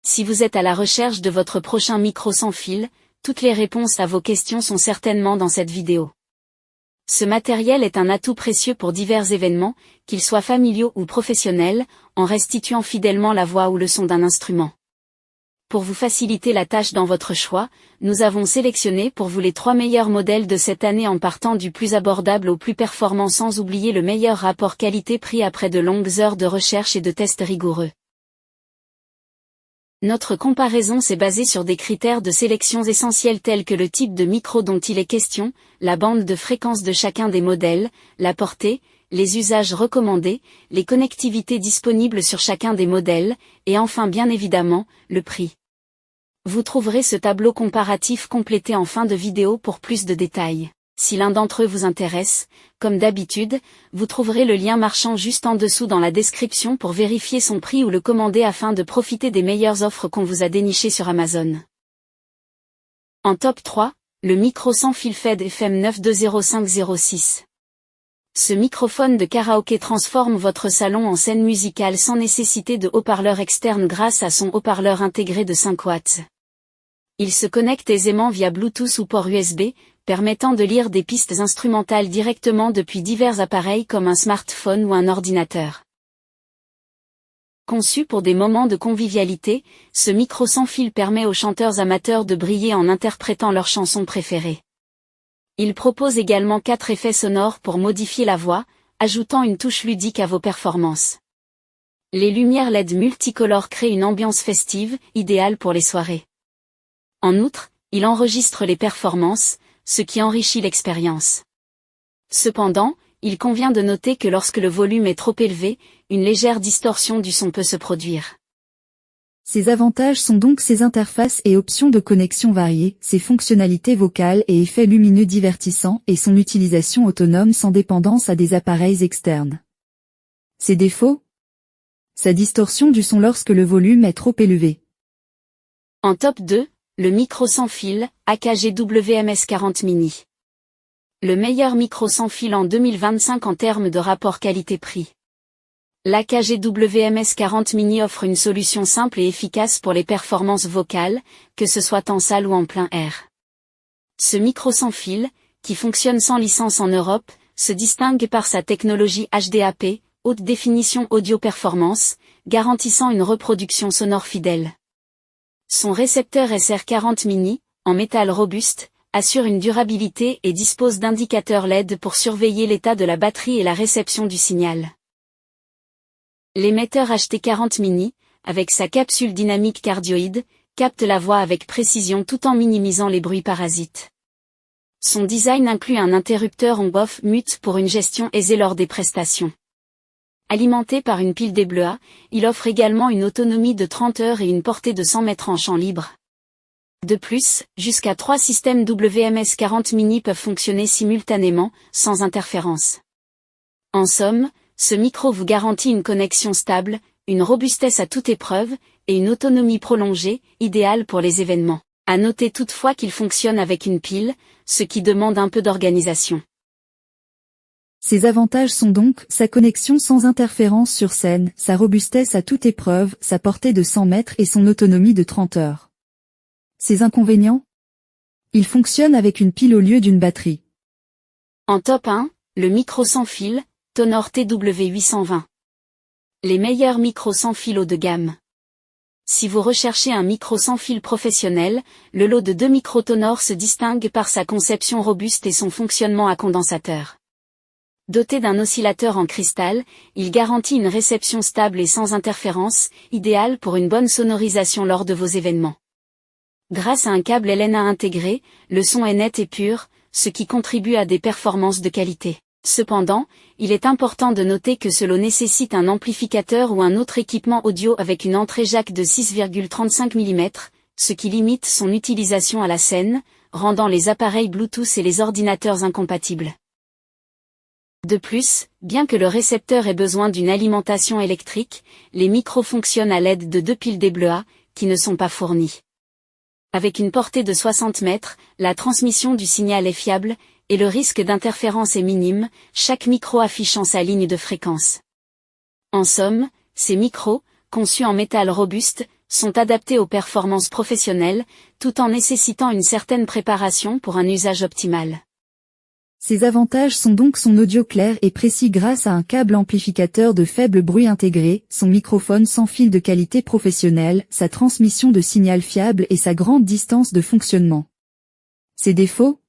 Si vous êtes à la recherche de votre prochain micro sans fil, toutes les réponses à vos questions sont certainement dans cette vidéo. Ce matériel est un atout précieux pour divers événements, qu'ils soient familiaux ou professionnels, en restituant fidèlement la voix ou le son d'un instrument. Pour vous faciliter la tâche dans votre choix, nous avons sélectionné pour vous les 3 meilleurs modèles de cette année en partant du plus abordable au plus performant sans oublier le meilleur rapport qualité-prix après de longues heures de recherche et de tests rigoureux. Notre comparaison s'est basée sur des critères de sélection essentiels tels que le type de micro dont il est question, la bande de fréquence de chacun des modèles, la portée, les usages recommandés, les connectivités disponibles sur chacun des modèles, et enfin bien évidemment, le prix. Vous trouverez ce tableau comparatif complété en fin de vidéo pour plus de détails. Si l'un d'entre eux vous intéresse, comme d'habitude, vous trouverez le lien marchand juste en dessous dans la description pour vérifier son prix ou le commander afin de profiter des meilleures offres qu'on vous a dénichées sur Amazon. En top 3, le micro sans fil Fed FM 9200506. Ce microphone de karaoké transforme votre salon en scène musicale sans nécessité de haut-parleur externe grâce à son haut-parleur intégré de 5 watts. Il se connecte aisément via Bluetooth ou port USB, permettant de lire des pistes instrumentales directement depuis divers appareils comme un smartphone ou un ordinateur. Conçu pour des moments de convivialité, ce micro sans fil permet aux chanteurs amateurs de briller en interprétant leurs chansons préférées. Il propose également 4 effets sonores pour modifier la voix, ajoutant une touche ludique à vos performances. Les lumières LED multicolores créent une ambiance festive, idéale pour les soirées. En outre, il enregistre les performances, ce qui enrichit l'expérience. Cependant, il convient de noter que lorsque le volume est trop élevé, une légère distorsion du son peut se produire. Ses avantages sont donc ses interfaces et options de connexion variées, ses fonctionnalités vocales et effets lumineux divertissants et son utilisation autonome sans dépendance à des appareils externes. Ses défauts ? Sa distorsion du son lorsque le volume est trop élevé. En top 2, le micro sans fil, AKG WMS40 Mini. Le meilleur micro sans fil en 2025 en termes de rapport qualité-prix. L'AKG WMS40 Mini offre une solution simple et efficace pour les performances vocales, que ce soit en salle ou en plein air. Ce micro sans fil, qui fonctionne sans licence en Europe, se distingue par sa technologie HDAP, haute définition audio performance, garantissant une reproduction sonore fidèle. Son récepteur SR40 Mini, en métal robuste, assure une durabilité et dispose d'indicateurs LED pour surveiller l'état de la batterie et la réception du signal. L'émetteur HT40 Mini, avec sa capsule dynamique cardioïde, capte la voix avec précision tout en minimisant les bruits parasites. Son design inclut un interrupteur on-off mute pour une gestion aisée lors des prestations. Alimenté par une pile DBA, il offre également une autonomie de 30 heures et une portée de 100 mètres en champ libre. De plus, jusqu'à 3 systèmes WMS40 Mini peuvent fonctionner simultanément, sans interférence. En somme, ce micro vous garantit une connexion stable, une robustesse à toute épreuve, et une autonomie prolongée, idéale pour les événements. À noter toutefois qu'il fonctionne avec une pile, ce qui demande un peu d'organisation. Ses avantages sont donc sa connexion sans interférence sur scène, sa robustesse à toute épreuve, sa portée de 100 mètres et son autonomie de 30 heures. Ses inconvénients ? Il fonctionne avec une pile au lieu d'une batterie. En top 1, le micro sans fil, Tonor TW820. Les meilleurs micros sans fil haut de gamme. Si vous recherchez un micro sans fil professionnel, le lot de 2 micros Tonor se distingue par sa conception robuste et son fonctionnement à condensateur. Doté d'un oscillateur en cristal, il garantit une réception stable et sans interférence, idéale pour une bonne sonorisation lors de vos événements. Grâce à un câble LNA intégré, le son est net et pur, ce qui contribue à des performances de qualité. Cependant, il est important de noter que ce lot nécessite un amplificateur ou un autre équipement audio avec une entrée jack de 6,35 mm, ce qui limite son utilisation à la scène, rendant les appareils Bluetooth et les ordinateurs incompatibles. De plus, bien que le récepteur ait besoin d'une alimentation électrique, les micros fonctionnent à l'aide de 2 piles DBA, qui ne sont pas fournies. Avec une portée de 60 mètres, la transmission du signal est fiable, et le risque d'interférence est minime, chaque micro affichant sa ligne de fréquence. En somme, ces micros, conçus en métal robuste, sont adaptés aux performances professionnelles, tout en nécessitant une certaine préparation pour un usage optimal. Ces avantages sont donc son audio clair et précis grâce à un câble amplificateur de faible bruit intégré, son microphone sans fil de qualité professionnelle, sa transmission de signal fiable et sa grande distance de fonctionnement. Ses défauts ?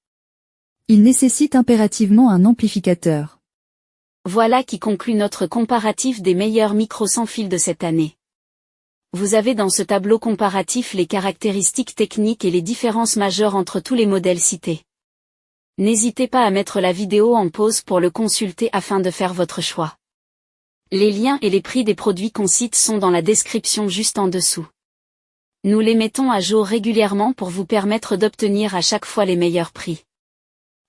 Il nécessite impérativement un amplificateur. Voilà qui conclut notre comparatif des meilleurs micros sans fil de cette année. Vous avez dans ce tableau comparatif les caractéristiques techniques et les différences majeures entre tous les modèles cités. N'hésitez pas à mettre la vidéo en pause pour le consulter afin de faire votre choix. Les liens et les prix des produits qu'on cite sont dans la description juste en dessous. Nous les mettons à jour régulièrement pour vous permettre d'obtenir à chaque fois les meilleurs prix.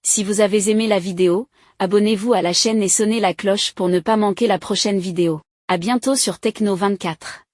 Si vous avez aimé la vidéo, abonnez-vous à la chaîne et sonnez la cloche pour ne pas manquer la prochaine vidéo. À bientôt sur Techno 24.